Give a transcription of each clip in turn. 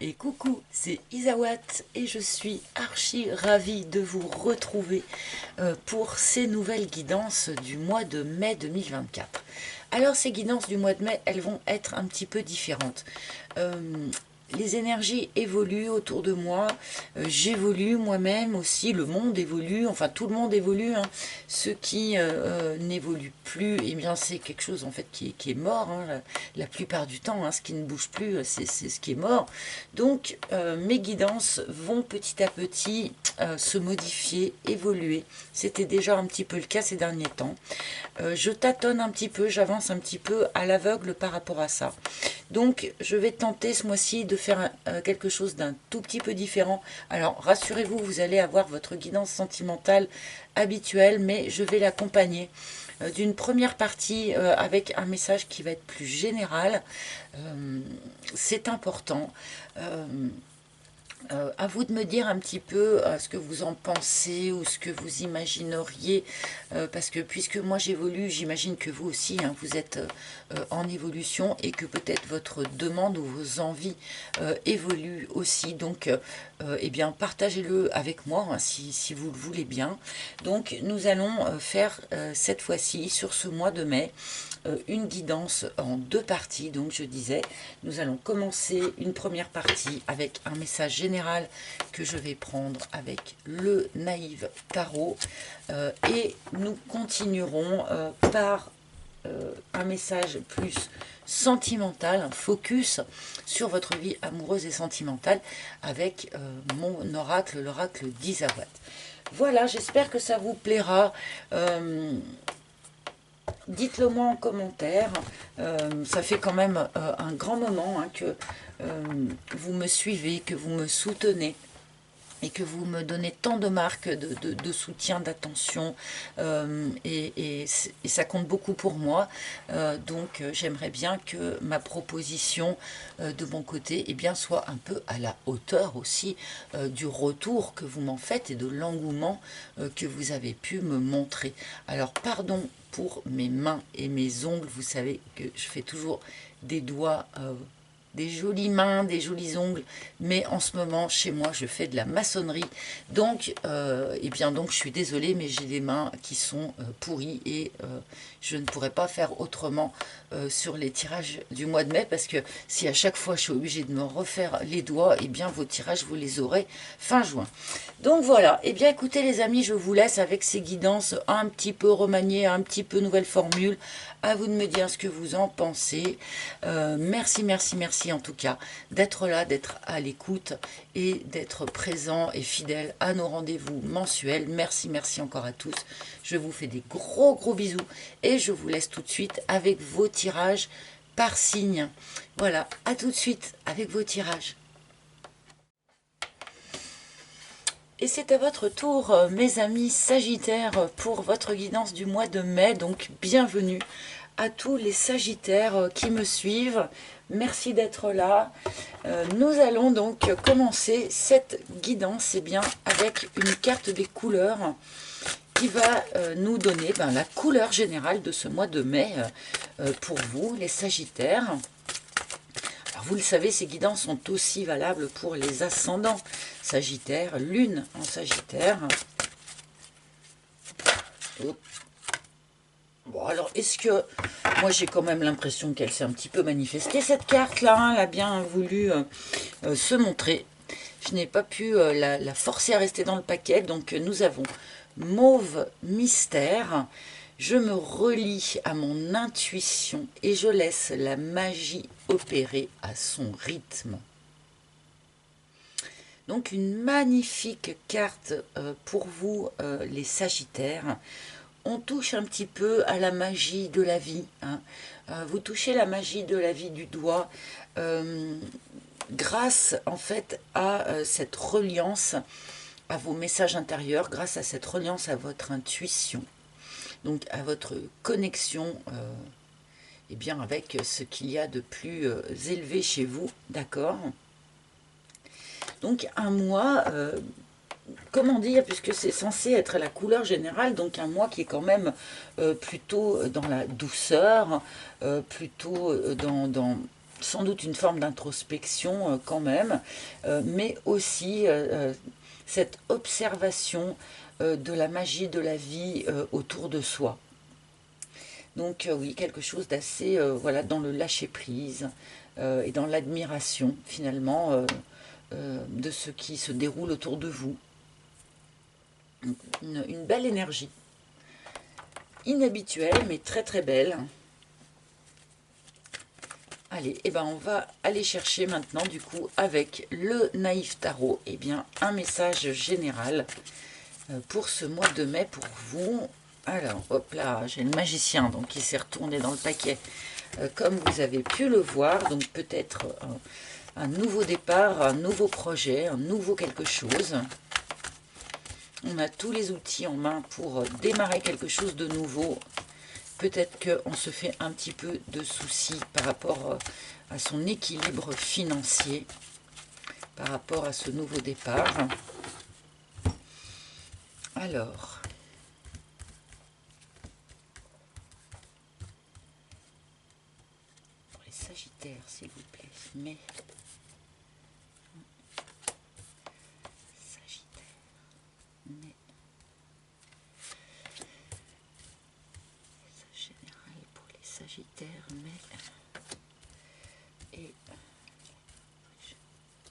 Et coucou, c'est Isawat et je suis archi ravie de vous retrouver pour ces nouvelles guidances du mois de mai 2024. Alors ces guidances du mois de mai, elles vont être un petit peu différentes. Euh, les énergies évoluent autour de moi, j'évolue moi-même aussi, le monde évolue, enfin tout le monde évolue. Hein. Ce qui n'évolue plus, eh bien c'est quelque chose en fait qui est mort, hein, la plupart du temps. Hein, ce qui ne bouge plus, c'est ce qui est mort. Donc mes guidances vont petit à petit se modifier, évoluer. C'était déjà un petit peu le cas ces derniers temps. Je tâtonne un petit peu, j'avance un petit peu à l'aveugle par rapport à ça. Donc je vais tenter ce mois-ci de faire quelque chose d'un tout petit peu différent. Alors rassurez-vous, vous allez avoir votre guidance sentimentale habituelle, mais je vais l'accompagner d'une première partie avec un message qui va être plus général. C'est important. Euh, à vous de me dire un petit peu ce que vous en pensez ou ce que vous imagineriez, parce que puisque moi j'évolue, j'imagine que vous aussi, hein, vous êtes en évolution et que peut-être votre demande ou vos envies évoluent aussi. Donc, eh bien, partagez-le avec moi hein, si vous le voulez bien. Donc, nous allons faire cette fois-ci, sur ce mois de mai, une guidance en deux parties. Donc je disais, nous allons commencer une première partie avec un message général que je vais prendre avec le Naïve Tarot et nous continuerons par un message plus sentimental, un focus sur votre vie amoureuse et sentimentale avec mon oracle, l'oracle d'Isawat. Voilà, j'espère que ça vous plaira. Dites-le moi en commentaire. Ça fait quand même un grand moment hein, que vous me suivez, que vous me soutenez et que vous me donnez tant de marques de soutien, d'attention, et ça compte beaucoup pour moi. Donc j'aimerais bien que ma proposition de mon côté eh bien, soit un peu à la hauteur aussi du retour que vous m'en faites et de l'engouement que vous avez pu me montrer. Alors pardon pour mes mains et mes ongles, vous savez que je fais toujours des doigts des jolies mains, des jolis ongles, mais en ce moment, chez moi, je fais de la maçonnerie. Donc, eh bien, donc je suis désolée, mais j'ai des mains qui sont pourries et je ne pourrais pas faire autrement sur les tirages du mois de mai, parce que si à chaque fois je suis obligée de me refaire les doigts, eh bien, vos tirages, vous les aurez fin juin. Donc voilà, eh bien, écoutez les amis, je vous laisse avec ces guidances un petit peu remaniées, un petit peu nouvelle formule. À vous de me dire ce que vous en pensez. Merci, merci, merci en tout cas d'être là, d'être à l'écoute et d'être présent et fidèle à nos rendez-vous mensuels. Merci, merci encore à tous. Je vous fais des gros, gros bisous et je vous laisse tout de suite avec vos tirages par signe. Voilà, à tout de suite avec vos tirages. Et c'est à votre tour, mes amis Sagittaires, pour votre guidance du mois de mai. Donc, bienvenue à tous les Sagittaires qui me suivent. Merci d'être là. Nous allons donc commencer cette guidance bien, avec une carte des couleurs qui va nous donner la couleur générale de ce mois de mai pour vous, les Sagittaires. Alors vous le savez, ces guidances sont aussi valables pour les ascendants Sagittaire, lune en Sagittaire. Bon, alors, est-ce que... Moi, j'ai quand même l'impression qu'elle s'est un petit peu manifestée, cette carte-là. Hein, elle a bien voulu se montrer. Je n'ai pas pu la forcer à rester dans le paquet. Donc, nous avons Mauve Mystère. Je me relie à mon intuition et je laisse la magie opérer à son rythme. Donc une magnifique carte pour vous les Sagittaires. On touche un petit peu à la magie de la vie. Hein. Vous touchez la magie de la vie du doigt grâce en fait à cette reliance à vos messages intérieurs, grâce à cette reliance à votre intuition, donc à votre connexion eh bien avec ce qu'il y a de plus élevé chez vous, d'accord? Donc un mois, comment dire, puisque c'est censé être la couleur générale, donc un mois qui est quand même plutôt dans la douceur, plutôt dans sans doute une forme d'introspection quand même, mais aussi cette observation de la magie de la vie autour de soi. Donc oui, quelque chose d'assez voilà, dans le lâcher-prise et dans l'admiration finalement de ce qui se déroule autour de vous. Une belle énergie, inhabituelle mais très très belle. Allez, et ben on va aller chercher maintenant du coup avec le Naïf Tarot, et bien un message général pour ce mois de mai pour vous. Alors, hop là, j'ai le magicien donc qui s'est retourné dans le paquet comme vous avez pu le voir. Donc peut-être un nouveau départ, un nouveau projet, un nouveau quelque chose. On a tous les outils en main pour démarrer quelque chose de nouveau. Peut-être qu'on se fait un petit peu de soucis par rapport à son équilibre financier, par rapport à ce nouveau départ. Alors, pour les Sagittaires, s'il vous plaît, mais... Sagittaire, mais et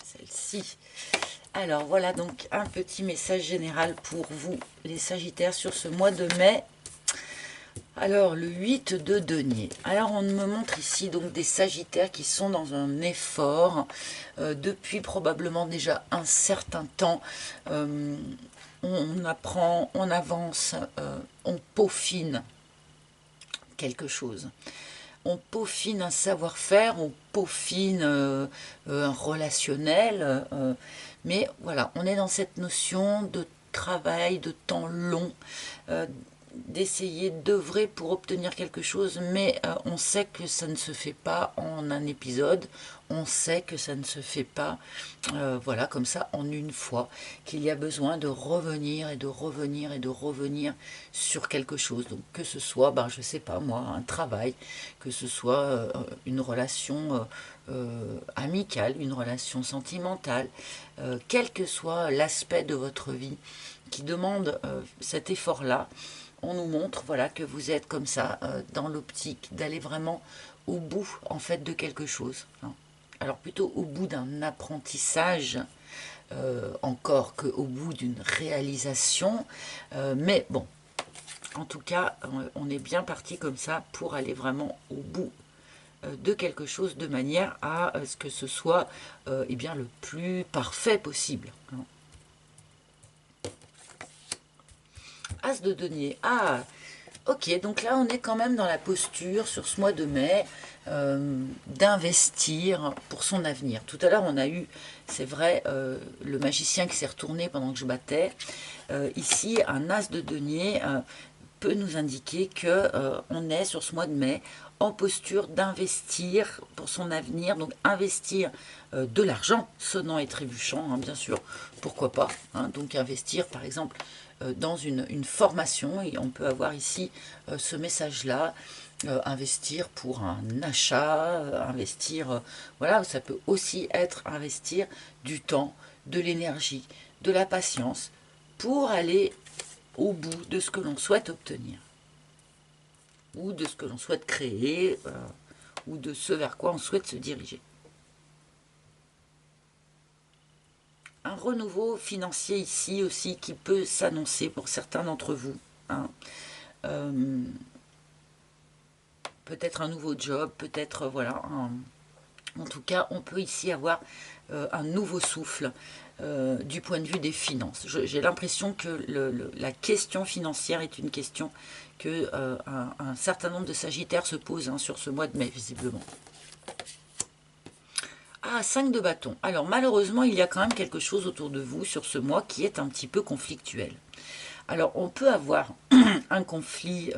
celle-ci. Alors voilà donc un petit message général pour vous les Sagittaires sur ce mois de mai. Alors le 8 de denier. Alors on me montre ici donc des Sagittaires qui sont dans un effort depuis probablement déjà un certain temps. On apprend, on avance, on peaufine quelque chose. On peaufine un savoir-faire, on peaufine un relationnel, mais voilà, on est dans cette notion de travail, de temps long, d'essayer d'œuvrer pour obtenir quelque chose, mais on sait que ça ne se fait pas en un épisode, on sait que ça ne se fait pas voilà, comme ça en une fois, qu'il y a besoin de revenir et de revenir et de revenir sur quelque chose. Donc que ce soit, ben, je sais pas moi, un travail, que ce soit une relation amicale, une relation sentimentale, quel que soit l'aspect de votre vie qui demande cet effort-là, on nous montre voilà, que vous êtes comme ça, dans l'optique d'aller vraiment au bout en fait de quelque chose. Hein. Alors plutôt au bout d'un apprentissage, encore qu'au bout d'une réalisation. Mais bon, en tout cas, on est bien parti comme ça pour aller vraiment au bout de quelque chose de manière à ce que ce soit eh bien, le plus parfait possible. Hein. As de denier. Ah, ok, donc là on est quand même dans la posture sur ce mois de mai d'investir pour son avenir. Tout à l'heure on a eu, c'est vrai, le magicien qui s'est retourné pendant que je battais. Ici, un as de denier peut nous indiquer que on est sur ce mois de mai en posture d'investir pour son avenir, donc investir de l'argent, sonnant et trébuchant, hein, bien sûr, pourquoi pas, hein, donc investir par exemple dans une formation, et on peut avoir ici ce message-là, investir pour un achat, investir, voilà, ça peut aussi être investir du temps, de l'énergie, de la patience, pour aller au bout de ce que l'on souhaite obtenir, ou de ce que l'on souhaite créer, ou de ce vers quoi on souhaite se diriger. Un renouveau financier ici aussi qui peut s'annoncer pour certains d'entre vous. Hein. Peut-être un nouveau job, peut-être, voilà, en tout cas, on peut ici avoir un nouveau souffle du point de vue des finances. J'ai l'impression que la question financière est une question que un certain nombre de Sagittaires se posent hein, sur ce mois de mai, visiblement. Ah, 5 de bâton. Alors, malheureusement, il y a quand même quelque chose autour de vous sur ce mois qui est un petit peu conflictuel. Alors, on peut avoir un conflit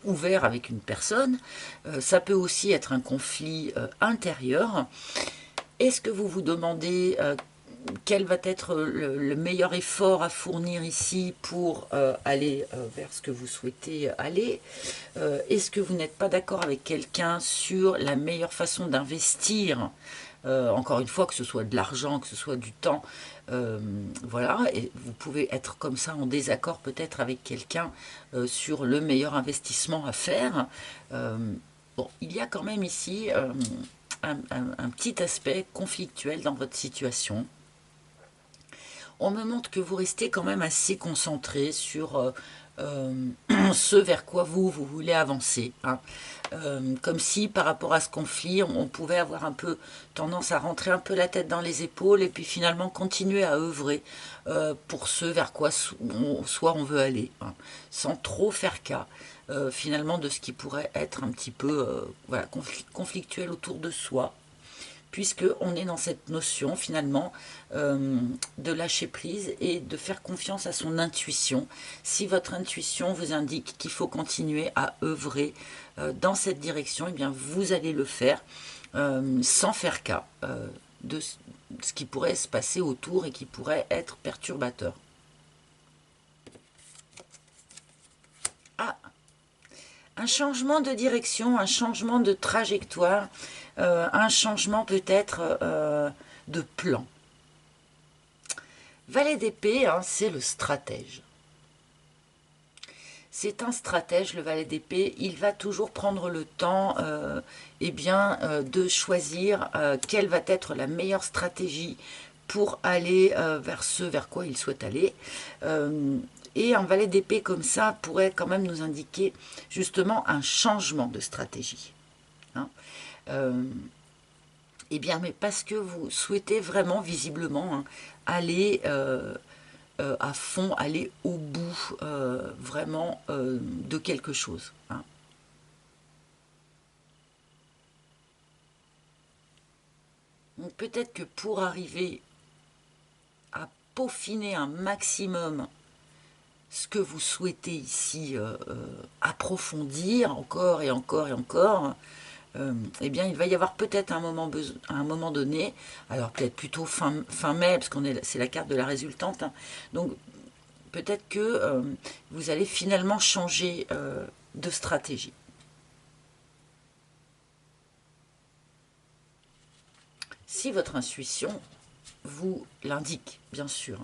ouvert avec une personne. Ça peut aussi être un conflit intérieur. Est-ce que vous vous demandez quel va être le meilleur effort à fournir ici pour aller vers ce que vous souhaitez aller. Est-ce que vous n'êtes pas d'accord avec quelqu'un sur la meilleure façon d'investir, encore une fois, que ce soit de l'argent, que ce soit du temps, voilà, et vous pouvez être comme ça en désaccord peut-être avec quelqu'un sur le meilleur investissement à faire. Bon, il y a quand même ici un petit aspect conflictuel dans votre situation. On me montre que vous restez quand même assez concentré sur ce vers quoi vous voulez avancer. Hein. Comme si par rapport à ce conflit, on pouvait avoir un peu tendance à rentrer un peu la tête dans les épaules et puis finalement continuer à œuvrer pour ce vers quoi soit on veut aller, hein, sans trop faire cas finalement de ce qui pourrait être un petit peu voilà, conflictuel autour de soi, puisqu'on est dans cette notion finalement de lâcher prise et de faire confiance à son intuition. Si votre intuition vous indique qu'il faut continuer à œuvrer dans cette direction, eh bien vous allez le faire sans faire cas de ce qui pourrait se passer autour et qui pourrait être perturbateur. Ah, un changement de direction, un changement de trajectoire, un changement peut-être de plan. Valet d'épée, hein, c'est le stratège. C'est un stratège, le valet d'épée. Il va toujours prendre le temps eh bien, de choisir quelle va être la meilleure stratégie pour aller vers ce vers quoi il souhaite aller. Et un valet d'épée comme ça pourrait quand même nous indiquer justement un changement de stratégie. Hein. Eh bien, mais parce que vous souhaitez vraiment, visiblement, hein, aller à fond, aller au bout vraiment de quelque chose. Hein. Donc peut-être que pour arriver à peaufiner un maximum ce que vous souhaitez ici approfondir encore et encore et encore, eh bien, il va y avoir peut-être un moment donné, alors peut-être plutôt fin mai, parce c'est la carte de la résultante, hein, donc peut-être que vous allez finalement changer de stratégie. Si votre intuition vous l'indique, bien sûr.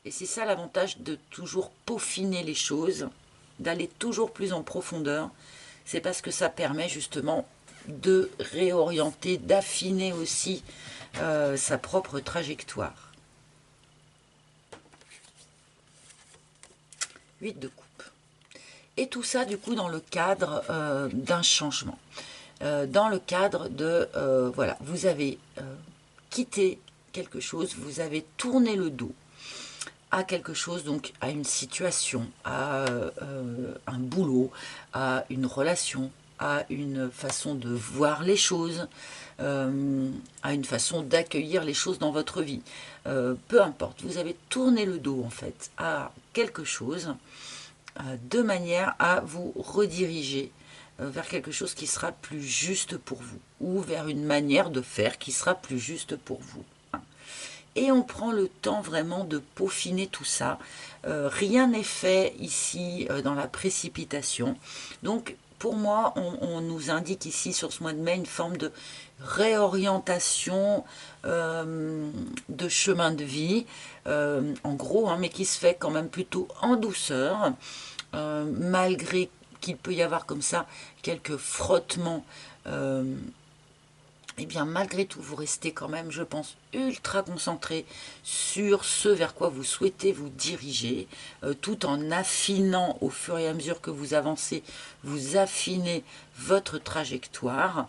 Et c'est ça l'avantage de toujours peaufiner les choses, d'aller toujours plus en profondeur. C'est parce que ça permet justement de réorienter, d'affiner aussi sa propre trajectoire. 8 de coupe. Et tout ça, du coup, dans le cadre d'un changement. Dans le cadre de, voilà, vous avez quitté quelque chose, vous avez tourné le dos à quelque chose, donc à une situation, à un boulot, à une relation, à une façon de voir les choses, à une façon d'accueillir les choses dans votre vie. Peu importe, vous avez tourné le dos en fait à quelque chose de manière à vous rediriger vers quelque chose qui sera plus juste pour vous, ou vers une manière de faire qui sera plus juste pour vous. Et on prend le temps vraiment de peaufiner tout ça. Rien n'est fait ici dans la précipitation. Donc pour moi, on nous indique ici sur ce mois de mai une forme de réorientation de chemin de vie, en gros, hein, mais qui se fait quand même plutôt en douceur, malgré qu'il peut y avoir comme ça quelques frottements. Eh bien, malgré tout, vous restez quand même, je pense, ultra concentré sur ce vers quoi vous souhaitez vous diriger, tout en affinant au fur et à mesure que vous avancez, vous affinez votre trajectoire.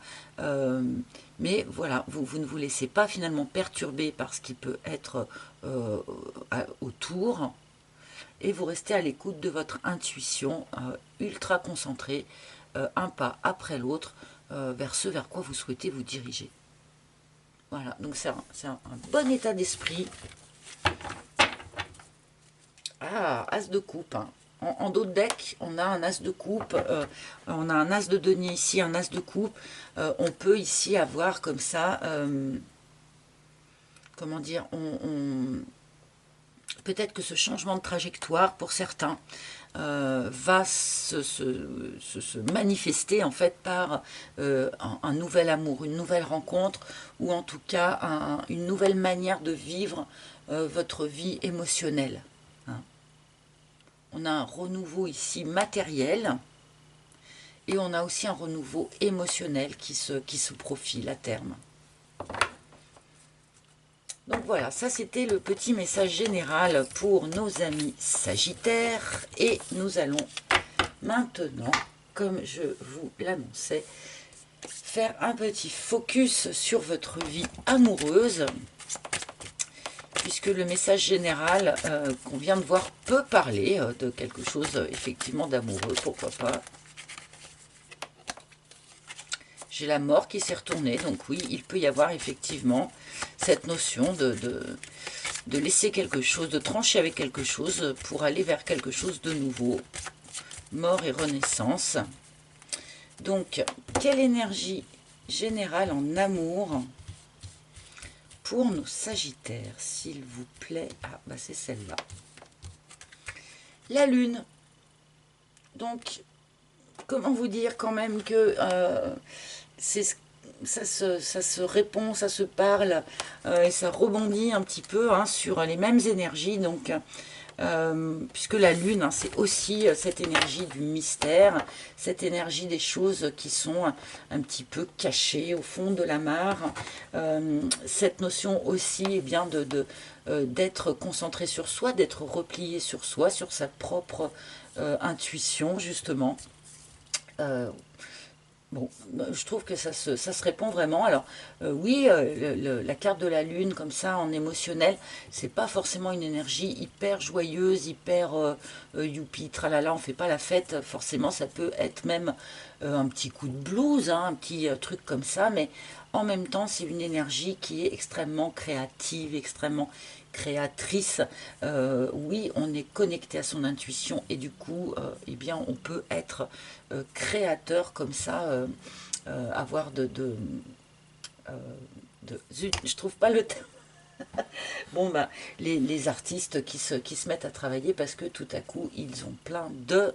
Mais voilà, vous ne vous laissez pas finalement perturber par ce qui peut être autour. Et vous restez à l'écoute de votre intuition, ultra concentré, un pas après l'autre, vers ce vers quoi vous souhaitez vous diriger. Voilà, donc c'est un bon état d'esprit. Ah, as de coupe. Hein. En dos de deck, on a un as de coupe, on a un as de denier ici, un as de coupe. On peut ici avoir comme ça comment dire, peut-être que ce changement de trajectoire, pour certains, va se manifester en fait par un nouvel amour, une nouvelle rencontre, ou en tout cas une nouvelle manière de vivre votre vie émotionnelle. Hein. On a un renouveau ici matériel, et on a aussi un renouveau émotionnel qui se profile à terme. Donc voilà, ça c'était le petit message général pour nos amis Sagittaires. Et nous allons maintenant, comme je vous l'annonçais, faire un petit focus sur votre vie amoureuse, puisque le message général qu'on vient de voir peut parler de quelque chose effectivement d'amoureux, pourquoi pas. J'ai la mort qui s'est retournée, donc oui, il peut y avoir effectivement cette notion de laisser quelque chose, de trancher avec quelque chose pour aller vers quelque chose de nouveau. Mort et renaissance. Donc, quelle énergie générale en amour pour nos Sagittaires, s'il vous plaît? Ah, bah c'est celle-là. La Lune. Donc, comment vous dire quand même que ça se répond, ça se parle et ça rebondit un petit peu sur les mêmes énergies. Donc, puisque la Lune, c'est aussi cette énergie du mystère, cette énergie des choses qui sont un petit peu cachées au fond de la mare. Cette notion aussi bien d'être concentré sur soi, d'être replié sur soi, sur sa propre intuition, justement. Bon, je trouve que ça se répond vraiment. Alors, oui, la carte de la Lune, comme ça, en émotionnel, c'est pas forcément une énergie hyper joyeuse, hyper youpi, tralala, on fait pas la fête. Forcément, ça peut être même un petit coup de blues, un petit truc comme ça, mais en même temps, c'est une énergie qui est extrêmement créative, extrêmement créatrice. Oui, on est connecté à son intuition et du coup, eh bien, on peut être créateur comme ça, avoir zut, je trouve pas le terme. Bon, bah, les artistes qui se mettent à travailler parce que tout à coup, ils ont plein de...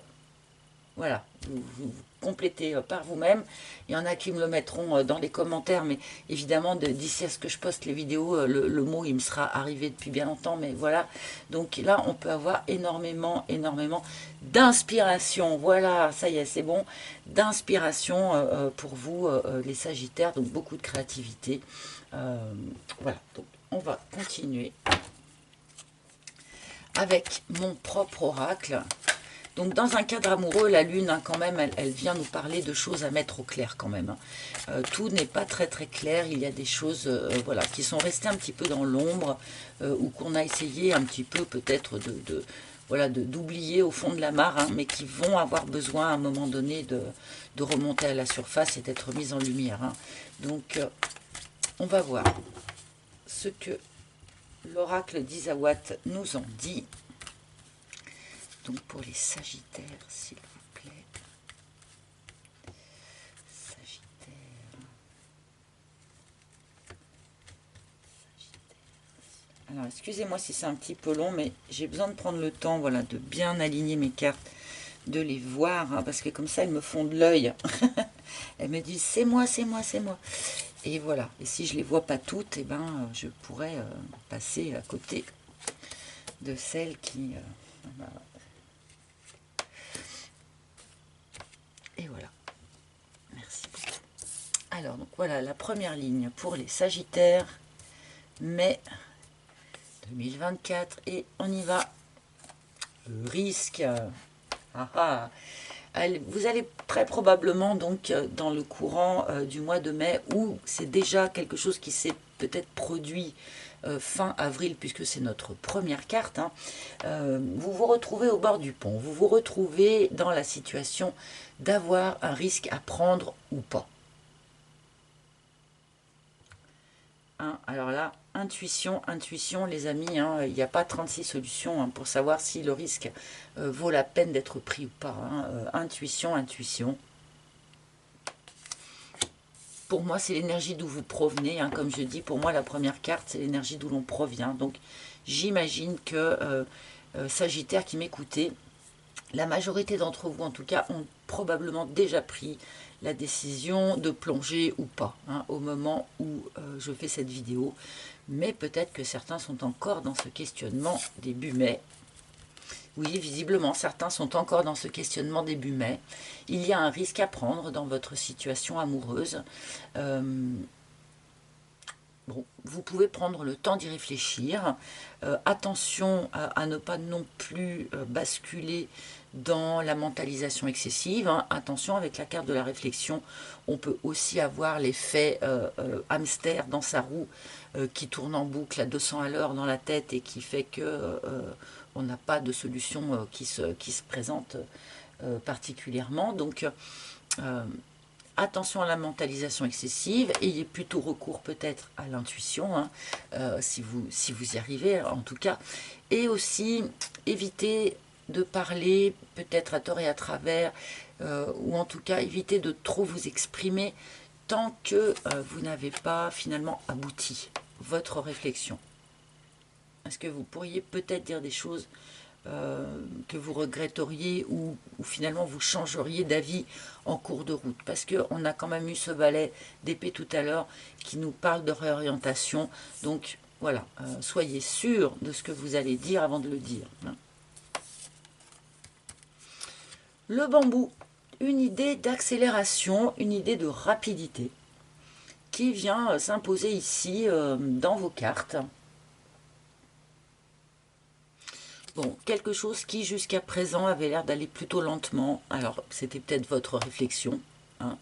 Voilà, vous complétez par vous-même. Il y en a qui me le mettront dans les commentaires, mais évidemment, d'ici à ce que je poste les vidéos, le mot, il me sera arrivé depuis bien longtemps, mais voilà. Donc là, on peut avoir énormément d'inspiration. Voilà, ça y est, c'est bon. D'inspiration pour vous, les Sagittaires, donc beaucoup de créativité. Voilà, donc on va continuer avec mon propre oracle. Donc dans un cadre amoureux, la Lune, quand même, elle vient nous parler de choses à mettre au clair quand même. Tout n'est pas très clair, il y a des choses voilà, qui sont restées un petit peu dans l'ombre, ou qu'on a essayé un petit peu peut-être d'oublier au fond de la mare, mais qui vont avoir besoin à un moment donné de remonter à la surface et d'être mises en lumière. Donc on va voir ce que l'oracle d'Isawat nous en dit. Donc pour les Sagittaires, s'il vous plaît. Sagittaire. Alors excusez-moi si c'est un petit peu long, mais j'ai besoin de prendre le temps, voilà, de bien aligner mes cartes, de les voir, parce que comme ça elles me font de l'œil. Elles me disent c'est moi, c'est moi, c'est moi. Et voilà. Et si je les vois pas toutes, eh ben je pourrais passer à côté de celles qui... Et voilà. Merci beaucoup. Alors, donc voilà la première ligne pour les Sagittaires, mai 2024. Et on y va. Le risque. Vous allez très probablement, donc, dans le courant du mois de mai, où c'est déjà quelque chose qui s'est peut-être produit fin avril, puisque c'est notre première carte, vous vous retrouvez au bord du pont. Vous vous retrouvez dans la situation d'avoir un risque à prendre ou pas. Alors là, intuition, les amis, il n'y a pas 36 solutions pour savoir si le risque vaut la peine d'être pris ou pas. Intuition. pour moi, c'est l'énergie d'où vous provenez. Hein, comme je dis, pour moi, la première carte, c'est l'énergie d'où l'on provient. Donc, j'imagine que Sagittaire qui m'écoutez, la majorité d'entre vous, en tout cas, ont probablement déjà pris la décision de plonger ou pas, hein, au moment où je fais cette vidéo. Mais peut-être que certains sont encore dans ce questionnement début mai. Oui, visiblement, certains sont encore dans ce questionnement début mai. Il y a un risque à prendre dans votre situation amoureuse. Bon, vous pouvez prendre le temps d'y réfléchir. Attention à ne pas non plus basculer dans la mentalisation excessive. Hein. Attention, avec la carte de la réflexion, on peut aussi avoir l'effet hamster dans sa roue qui tourne en boucle à 200 à l'heure dans la tête et qui fait que on n'a pas de solution qui se présente particulièrement. Donc, attention à la mentalisation excessive, ayez plutôt recours peut-être à l'intuition, hein, si vous y arrivez en tout cas. Et aussi, évitez de parler peut-être à tort et à travers, ou en tout cas, évitez de trop vous exprimer tant que vous n'avez pas finalement abouti votre réflexion. Est-ce que vous pourriez peut-être dire des choses que vous regretteriez ou finalement vous changeriez d'avis en cours de route? Parce qu'on a quand même eu ce valet d'épée tout à l'heure qui nous parle de réorientation. Donc voilà, soyez sûr de ce que vous allez dire avant de le dire. Hein. Le bambou, une idée d'accélération, une idée de rapidité qui vient s'imposer ici dans vos cartes. Bon, quelque chose qui jusqu'à présent avait l'air d'aller plutôt lentement. Alors, c'était peut-être votre réflexion. Hein.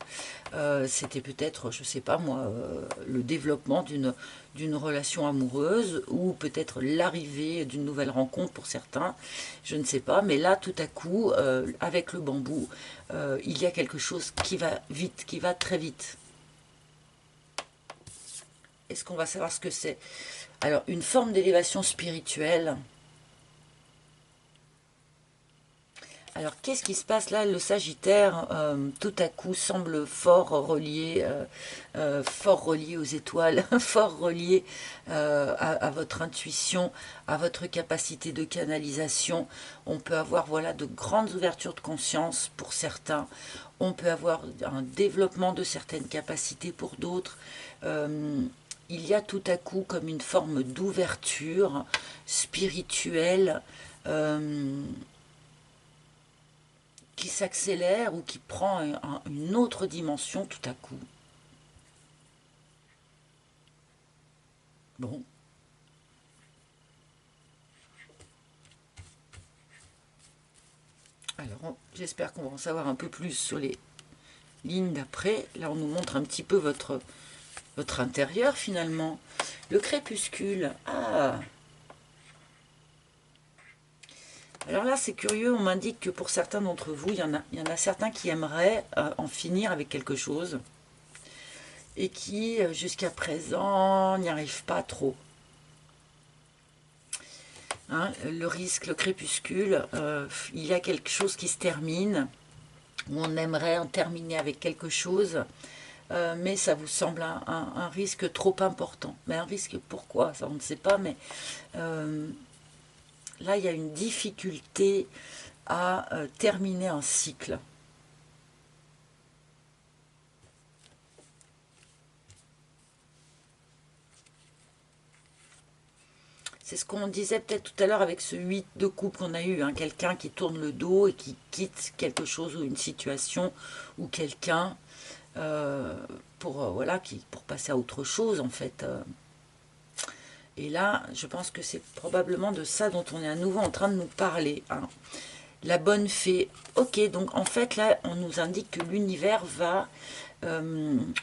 C'était peut-être, je ne sais pas moi, le développement d'une relation amoureuse ou peut-être l'arrivée d'une nouvelle rencontre pour certains. Je ne sais pas. Mais là, tout à coup, avec le bambou, il y a quelque chose qui va vite, qui va très vite. Est-ce qu'on va savoir ce que c'est? Alors, une forme d'élévation spirituelle. Alors, qu'est-ce qui se passe là? Le Sagittaire, tout à coup, semble fort relié aux étoiles, fort relié à votre intuition, à votre capacité de canalisation. On peut avoir voilà, de grandes ouvertures de conscience pour certains. On peut avoir un développement de certaines capacités pour d'autres. Il y a tout à coup comme une forme d'ouverture spirituelle qui s'accélère ou qui prend une autre dimension tout à coup. Bon. Alors, j'espère qu'on va en savoir un peu plus sur les lignes d'après. Là, on nous montre un petit peu votre intérieur, finalement. Le crépuscule. Ah! Alors là, c'est curieux, on m'indique que pour certains d'entre vous, il y en a certains qui aimeraient en finir avec quelque chose et qui, jusqu'à présent, n'y arrivent pas trop. Hein, le risque, le crépuscule, il y a quelque chose qui se termine, où on aimerait en terminer avec quelque chose, mais ça vous semble un risque trop important. Mais un risque, pourquoi? Ça, on ne sait pas, mais... là, il y a une difficulté à terminer un cycle. C'est ce qu'on disait peut-être tout à l'heure avec ce 8 de coupe qu'on a eu. Hein, quelqu'un qui tourne le dos et qui quitte quelque chose ou une situation ou quelqu'un pour passer à autre chose, en fait. Et là, je pense que c'est probablement de ça dont on est à nouveau en train de nous parler. Hein. La bonne fée. Ok, donc en fait, là, on nous indique que l'univers va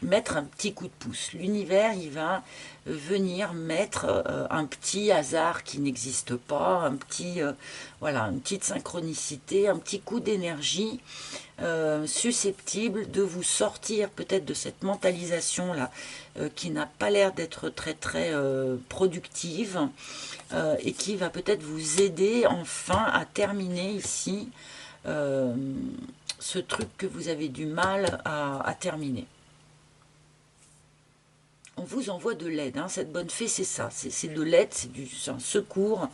mettre un petit coup de pouce. L'univers, il va venir mettre un petit hasard qui n'existe pas, un petit, voilà, une petite synchronicité, un petit coup d'énergie susceptible de vous sortir peut-être de cette mentalisation-là qui n'a pas l'air d'être très très productive et qui va peut-être vous aider enfin à terminer ici ce truc que vous avez du mal à terminer. vous envoie de l'aide. Hein. Cette bonne fée, c'est ça. C'est de l'aide, c'est un secours,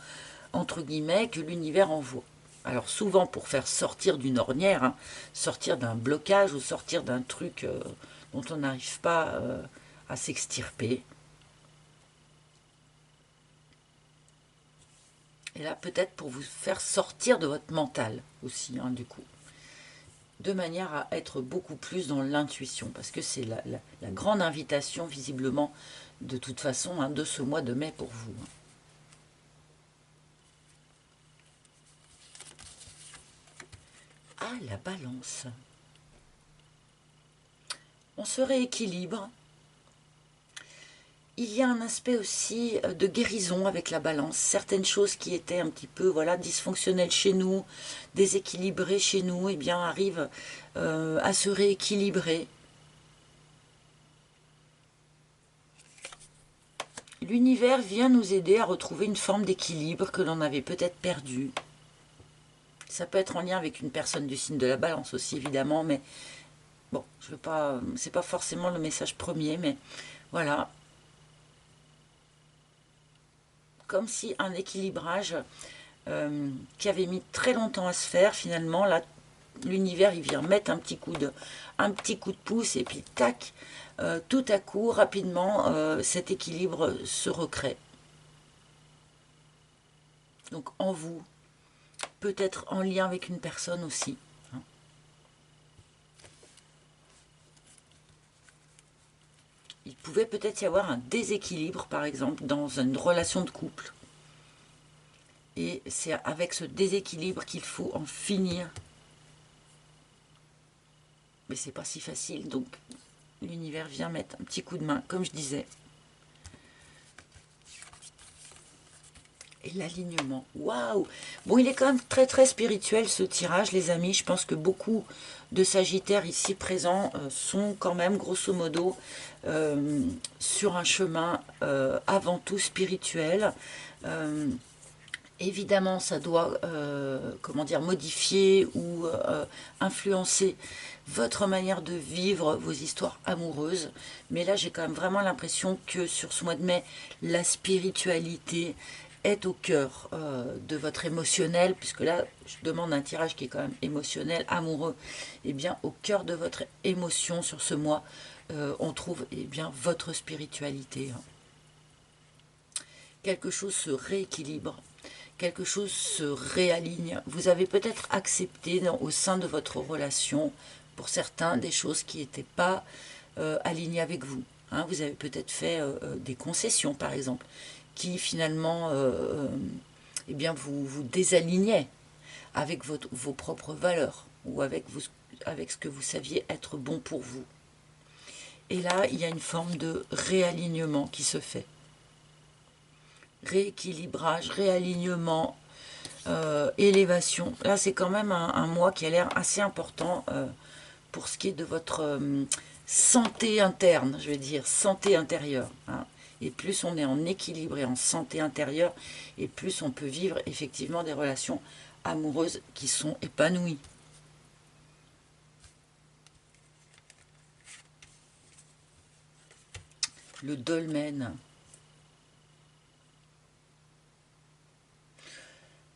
entre guillemets, que l'univers envoie. Alors souvent pour faire sortir d'une ornière, hein, sortir d'un blocage ou sortir d'un truc dont on n'arrive pas à s'extirper. Et là, peut-être pour vous faire sortir de votre mental aussi, hein, du coup. De manière à être beaucoup plus dans l'intuition. Parce que c'est la grande invitation, visiblement, de toute façon, hein, de ce mois de mai pour vous. Ah, la balance. On se rééquilibre. Il y a un aspect aussi de guérison avec la balance. Certaines choses qui étaient un petit peu voilà, dysfonctionnelles chez nous, déséquilibrées chez nous, eh bien, arrivent à se rééquilibrer. L'univers vient nous aider à retrouver une forme d'équilibre que l'on avait peut-être perdue. Ça peut être en lien avec une personne du signe de la balance aussi, évidemment, mais bon, je veux pas, c'est pas forcément le message premier, mais voilà. Comme si un équilibrage qui avait mis très longtemps à se faire, finalement, là, l'univers, il vient mettre un petit coup de pouce, et puis tac, tout à coup, rapidement, cet équilibre se recrée. Donc en vous, peut-être en lien avec une personne aussi. Hein. Il pouvait peut-être y avoir un déséquilibre, par exemple, dans une relation de couple. Et c'est avec ce déséquilibre qu'il faut en finir. Mais c'est pas si facile, donc l'univers vient mettre un petit coup de main, comme je disais. Et l'alignement, waouh! Bon, il est quand même très très spirituel ce tirage, les amis. Je pense que beaucoup de Sagittaires ici présents sont quand même, grosso modo, sur un chemin avant tout spirituel. Évidemment, ça doit, comment dire, modifier ou influencer votre manière de vivre vos histoires amoureuses. Mais là, j'ai quand même vraiment l'impression que sur ce mois de mai, la spiritualité est au cœur de votre émotionnel, puisque là, je demande un tirage qui est quand même émotionnel, amoureux. Et bien, au cœur de votre émotion sur ce mois, on trouve eh bien, votre spiritualité. Quelque chose se rééquilibre, quelque chose se réaligne. Vous avez peut-être accepté au sein de votre relation, pour certains, des choses qui n'étaient pas alignées avec vous. Hein, vous avez peut-être fait des concessions, par exemple, qui finalement eh bien, vous désalignaient avec vos propres valeurs ou avec ce que vous saviez être bon pour vous. Et là, il y a une forme de réalignement qui se fait. Rééquilibrage, réalignement, élévation. Là, c'est quand même un mois qui a l'air assez important pour ce qui est de votre santé interne, je vais dire, santé intérieure. Hein. Et plus on est en équilibre et en santé intérieure, et plus on peut vivre effectivement des relations amoureuses qui sont épanouies. Le dolmen.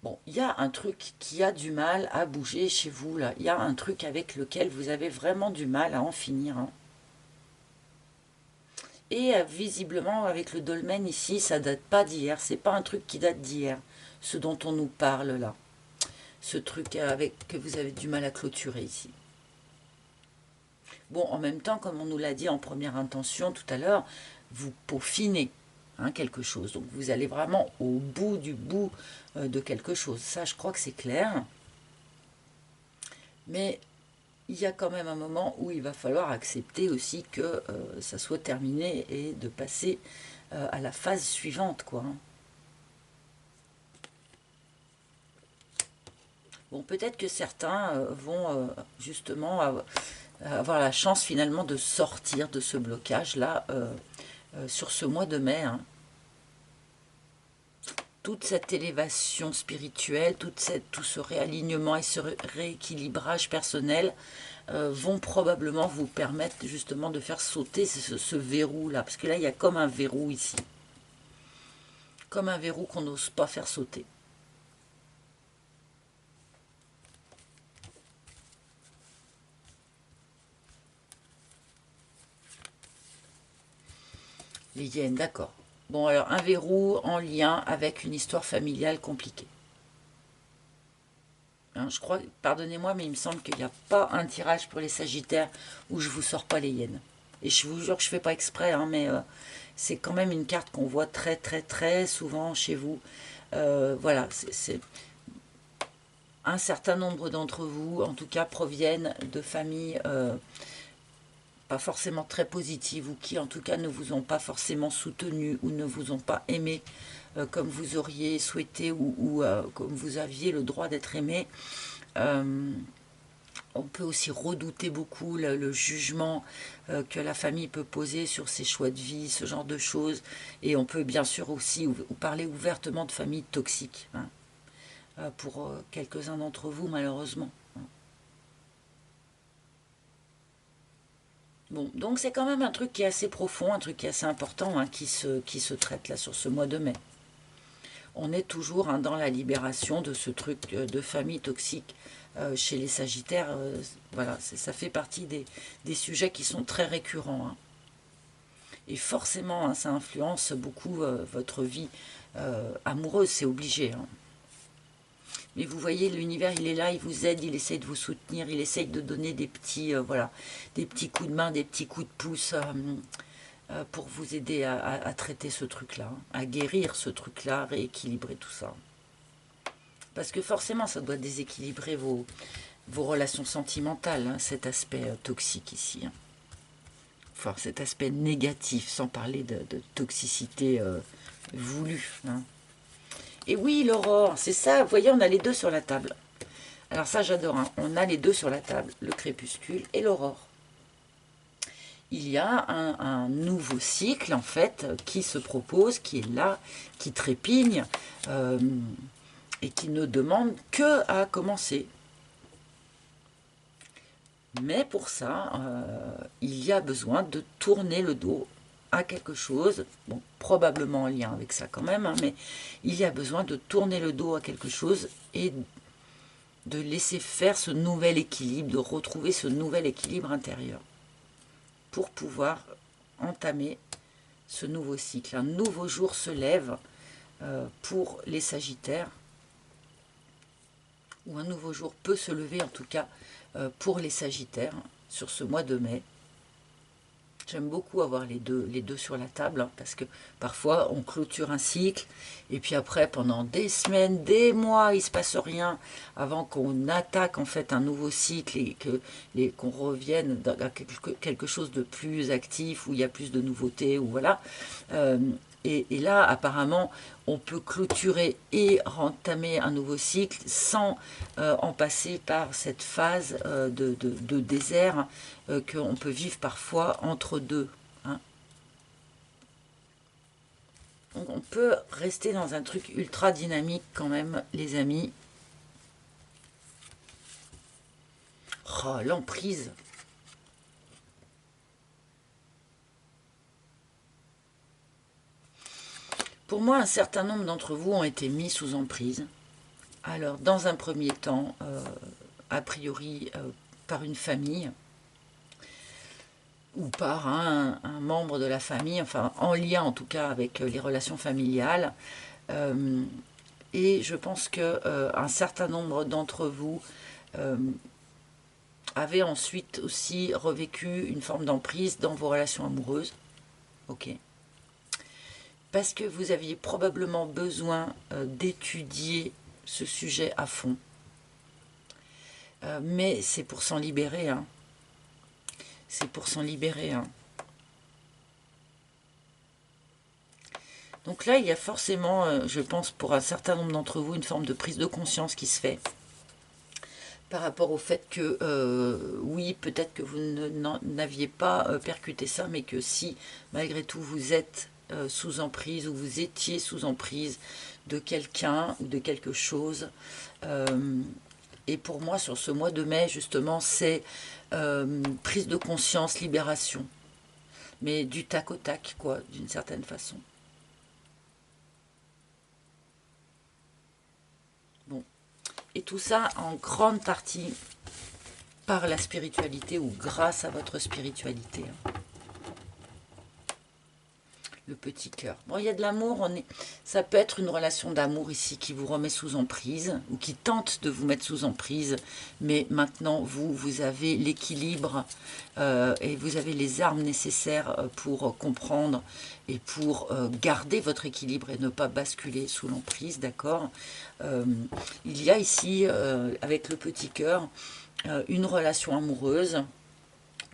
Bon, il y a un truc qui a du mal à bouger chez vous, là. Il y a un truc avec lequel vous avez vraiment du mal à en finir. Hein. Et visiblement, avec le dolmen ici, ça date pas d'hier. C'est pas un truc qui date d'hier, ce dont on nous parle là. Ce truc que vous avez du mal à clôturer ici. Bon, en même temps, comme on nous l'a dit en première intention tout à l'heure, vous peaufinez quelque chose. Donc vous allez vraiment au bout du bout de quelque chose. Ça, je crois que c'est clair. Mais il y a quand même un moment où il va falloir accepter aussi que ça soit terminé et de passer à la phase suivante, quoi. Bon, peut-être que certains vont justement avoir la chance finalement de sortir de ce blocage-là sur ce mois de mai. Hein. Toute cette élévation spirituelle, tout ce réalignement et ce rééquilibrage personnel vont probablement vous permettre justement de faire sauter ce verrou-là. Parce que là, il y a comme un verrou ici. Comme un verrou qu'on n'ose pas faire sauter. Les hyènes, d'accord. Bon, alors, un verrou en lien avec une histoire familiale compliquée. Hein, je crois, pardonnez-moi, mais il me semble qu'il n'y a pas un tirage pour les Sagittaires où je vous sors pas les hyènes. Et je vous jure que je fais pas exprès, hein, mais c'est quand même une carte qu'on voit très très très souvent chez vous. Voilà, c'est un certain nombre d'entre vous, en tout cas, proviennent de familles pas forcément très positives ou qui, en tout cas, ne vous ont pas forcément soutenu ou ne vous ont pas aimé comme vous auriez souhaité ou comme vous aviez le droit d'être aimé. On peut aussi redouter beaucoup le jugement que la famille peut poser sur ses choix de vie, ce genre de choses. Et on peut bien sûr aussi parler ouvertement de familles toxiques, hein, pour quelques-uns d'entre vous, malheureusement. Bon, donc c'est quand même un truc qui est assez profond, un truc qui est assez important, hein, qui se traite là sur ce mois de mai. On est toujours, hein, dans la libération de ce truc de famille toxique chez les Sagittaires. Voilà, ça fait partie des sujets qui sont très récurrents. Hein. Et forcément, hein, ça influence beaucoup votre vie amoureuse, c'est obligé. Hein. Mais vous voyez, l'univers, il est là, il vous aide, il essaye de vous soutenir, il essaye de donner des petits, voilà, des petits coups de main, des petits coups de pouce pour vous aider à traiter ce truc-là, hein, à guérir ce truc-là, rééquilibrer tout ça. Parce que forcément, ça doit déséquilibrer vos relations sentimentales, hein, cet aspect toxique ici. Hein. Enfin, cet aspect négatif, sans parler de toxicité voulue. Hein. Et oui, l'aurore, c'est ça, vous voyez, on a les deux sur la table. Alors ça, j'adore, hein. On a les deux sur la table, le crépuscule et l'aurore. Il y a un nouveau cycle, en fait, qui se propose, qui est là, qui trépigne, et qui ne demande que à commencer. Mais pour ça, il y a besoin de tourner le dos à quelque chose, bon, probablement en lien avec ça quand même, hein, mais il y a besoin de tourner le dos à quelque chose et de laisser faire ce nouvel équilibre, de retrouver ce nouvel équilibre intérieur pour pouvoir entamer ce nouveau cycle. Un nouveau jour se lève pour les Sagittaires, ou un nouveau jour peut se lever en tout cas pour les Sagittaires sur ce mois de mai. J'aime beaucoup avoir les deux sur la table, hein, parce que parfois on clôture un cycle et puis après pendant des semaines, des mois, il ne se passe rien avant qu'on attaque en fait un nouveau cycle et qu'on revienne à quelque chose de plus actif où il y a plus de nouveautés, ou voilà. Et là, apparemment, on peut clôturer et entamer un nouveau cycle sans en passer par cette phase de désert qu'on peut vivre parfois entre deux. Hein. Donc on peut rester dans un truc ultra dynamique quand même, les amis. Oh, l'emprise. Pour moi, un certain nombre d'entre vous ont été mis sous emprise. Alors, dans un premier temps, a priori, par une famille, ou par un membre de la famille, enfin, en lien en tout cas avec les relations familiales. Et je pense qu'un certain nombre d'entre vous avaient ensuite aussi revécu une forme d'emprise dans vos relations amoureuses. Ok. Parce que vous aviez probablement besoin d'étudier ce sujet à fond. Mais c'est pour s'en libérer. Hein. C'est pour s'en libérer. Hein. Donc là, il y a forcément, je pense, pour un certain nombre d'entre vous, une forme de prise de conscience qui se fait. Par rapport au fait que, oui, peut-être que vous n'aviez pas percuté ça, mais que si, malgré tout, vous êtes sous emprise, ou vous étiez sous emprise de quelqu'un ou de quelque chose. Et pour moi, sur ce mois de mai, justement, c'est prise de conscience, libération. Mais du tac au tac, quoi, d'une certaine façon. Bon. Et tout ça en grande partie par la spiritualité ou grâce à votre spiritualité. Le petit cœur. Bon, il y a de l'amour, ça peut être une relation d'amour ici qui vous remet sous emprise ou qui tente de vous mettre sous emprise, mais maintenant vous avez l'équilibre et vous avez les armes nécessaires pour comprendre et pour garder votre équilibre et ne pas basculer sous l'emprise, d'accord. Il y a ici, avec le petit cœur, une relation amoureuse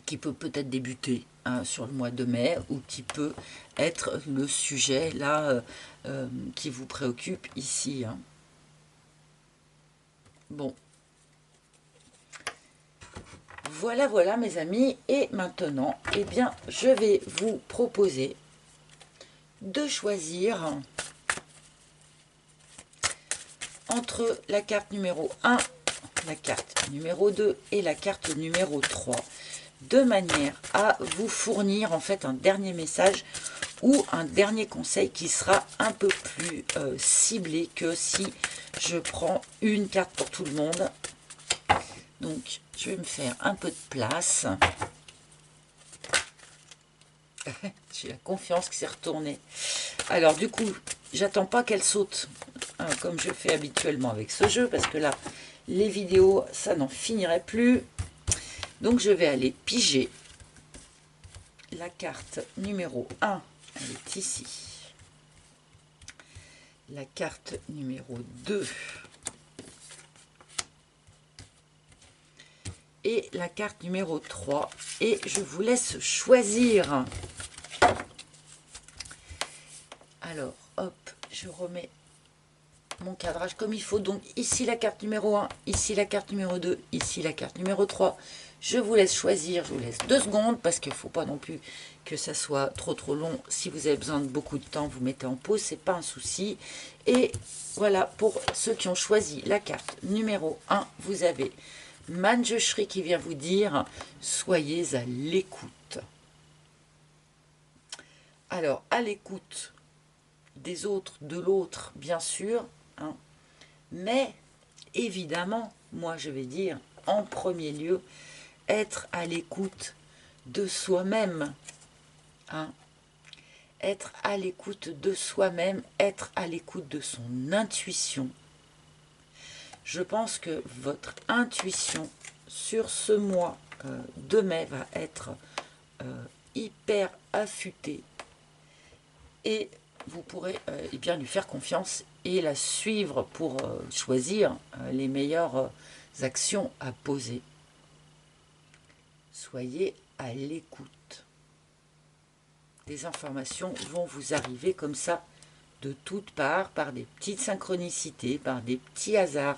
qui peut peut-être débuter sur le mois de mai ou qui peut être le sujet là qui vous préoccupe ici. Bon. Voilà, voilà mes amis. Et maintenant, eh bien, je vais vous proposer de choisir entre la carte numéro 1, la carte numéro 2 et la carte numéro 3. De manière à vous fournir en fait un dernier message ou un dernier conseil qui sera un peu plus ciblé que si je prends une carte pour tout le monde. Donc je vais me faire un peu de place. J'ai la confiance qui s'est retournée. Alors du coup, j'attends pas qu'elle saute comme je fais habituellement avec ce jeu, parce que là, les vidéos, ça n'en finirait plus. Donc je vais aller piger la carte numéro 1, elle est ici. La carte numéro 2 et la carte numéro 3. Et je vous laisse choisir. Alors, hop, je remets mon cadrage comme il faut. Donc ici la carte numéro 1, ici la carte numéro 2, ici la carte numéro 3. Je vous laisse choisir, je vous laisse 2 secondes parce qu'il ne faut pas non plus que ça soit trop long. Si vous avez besoin de beaucoup de temps, vous mettez en pause, c'est pas un souci. Et voilà, pour ceux qui ont choisi la carte numéro 1, vous avez Manjushri qui vient vous dire « Soyez à l'écoute ». Alors, à l'écoute des autres, de l'autre, bien sûr, hein, mais évidemment, moi je vais dire, en premier lieu, être à l'écoute de soi-même. Hein. Être à l'écoute de soi-même, être à l'écoute de son intuition. Je pense que votre intuition sur ce mois de mai va être hyper affûtée et vous pourrez eh bien, lui faire confiance et la suivre pour choisir les meilleures actions à poser. Soyez à l'écoute. Des informations vont vous arriver comme ça de toutes parts, par des petites synchronicités, par des petits hasards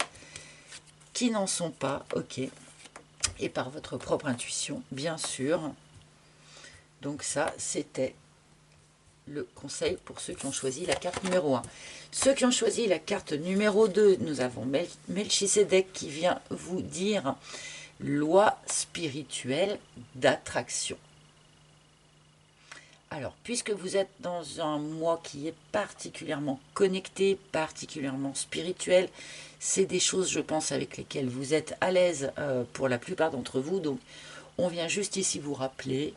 qui n'en sont pas, ok, et par votre propre intuition, bien sûr. Donc ça, c'était le conseil pour ceux qui ont choisi la carte numéro 1. Ceux qui ont choisi la carte numéro 2, nous avons Melchisedec qui vient vous dire loi spirituelle d'attraction. Alors, puisque vous êtes dans un mois qui est particulièrement connecté, particulièrement spirituel, c'est des choses, je pense, avec lesquelles vous êtes à l'aise pour la plupart d'entre vous. Donc, on vient juste ici vous rappeler,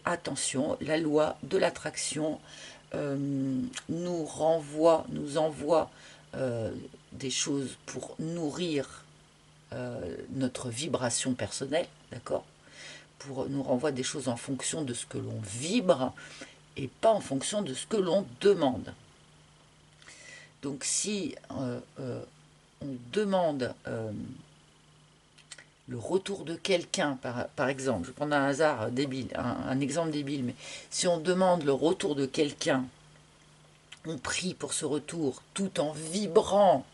attention, la loi de l'attraction nous envoie des choses pour nourrir notre vibration personnelle, d'accord ? Nous renvoie des choses en fonction de ce que l'on vibre et pas en fonction de ce que l'on demande. Donc si on demande le retour de quelqu'un, par exemple, je vais prendre un hasard débile, un exemple débile, mais si on demande le retour de quelqu'un, on prie pour ce retour tout en vibrant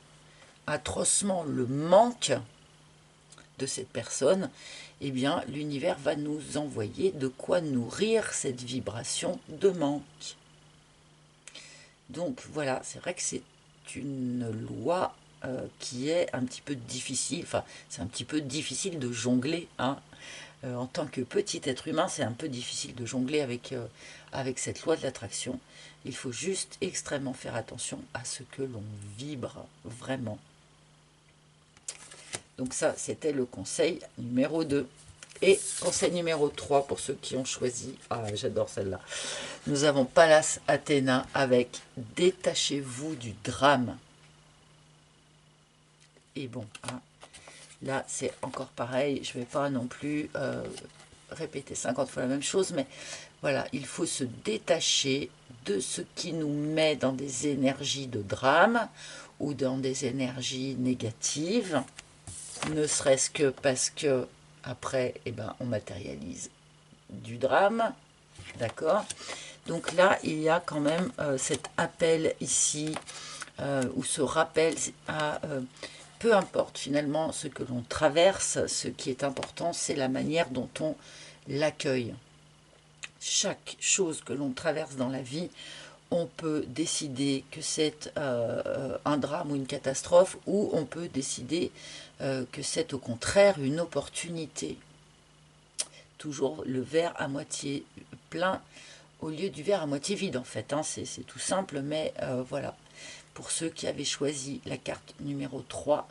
atrocement le manque de cette personne, eh bien l'univers va nous envoyer de quoi nourrir cette vibration de manque. Donc voilà, c'est vrai que c'est une loi qui est un petit peu difficile, enfin c'est un petit peu difficile de jongler, hein, En tant que petit être humain, c'est un peu difficile de jongler avec cette loi de l'attraction. Il faut juste extrêmement faire attention à ce que l'on vibre vraiment. Donc ça, c'était le conseil numéro 2. Et conseil numéro 3 pour ceux qui ont choisi. Ah, j'adore celle-là. Nous avons Pallas Athéna avec détachez-vous du drame. Et bon, hein, là c'est encore pareil. Je ne vais pas non plus répéter 50 fois la même chose, mais voilà, il faut se détacher de ce qui nous met dans des énergies de drame ou dans des énergies négatives, ne serait-ce que parce que après, eh ben, on matérialise du drame, d'accord? Donc là, il y a quand même cet appel ici, ou ce rappel à... peu importe finalement ce que l'on traverse, ce qui est important, c'est la manière dont on l'accueille. Chaque chose que l'on traverse dans la vie, on peut décider que c'est un drame ou une catastrophe, ou on peut décider que c'est au contraire une opportunité. Toujours le verre à moitié plein au lieu du verre à moitié vide en fait. Hein. C'est tout simple, mais voilà. Pour ceux qui avaient choisi la carte numéro 3,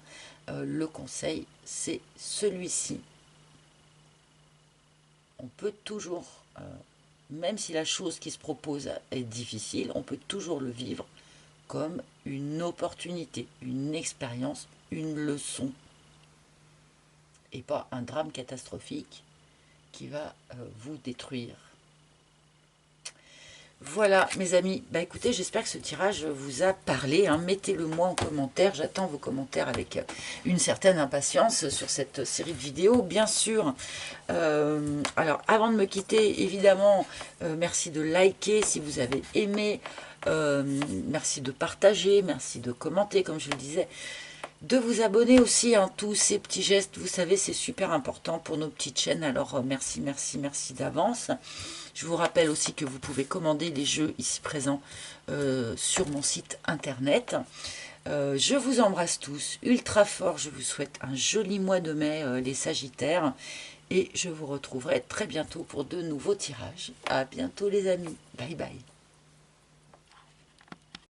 le conseil c'est celui-ci. On peut toujours, même si la chose qui se propose est difficile, on peut toujours le vivre comme une opportunité, une expérience, une leçon. Et pas un drame catastrophique qui va vous détruire. Voilà mes amis, bah écoutez, j'espère que ce tirage vous a parlé, hein. Mettez-le moi en commentaire, j'attends vos commentaires avec une certaine impatience sur cette série de vidéos, bien sûr. Alors avant de me quitter, évidemment, merci de liker si vous avez aimé, merci de partager, merci de commenter comme je le disais, de vous abonner aussi, hein, tous ces petits gestes, vous savez, c'est super important pour nos petites chaînes, alors merci, merci, merci d'avance. Je vous rappelle aussi que vous pouvez commander les jeux ici présents sur mon site internet. Je vous embrasse tous ultra fort, je vous souhaite un joli mois de mai, les Sagittaires, et je vous retrouverai très bientôt pour de nouveaux tirages. À bientôt les amis, bye bye.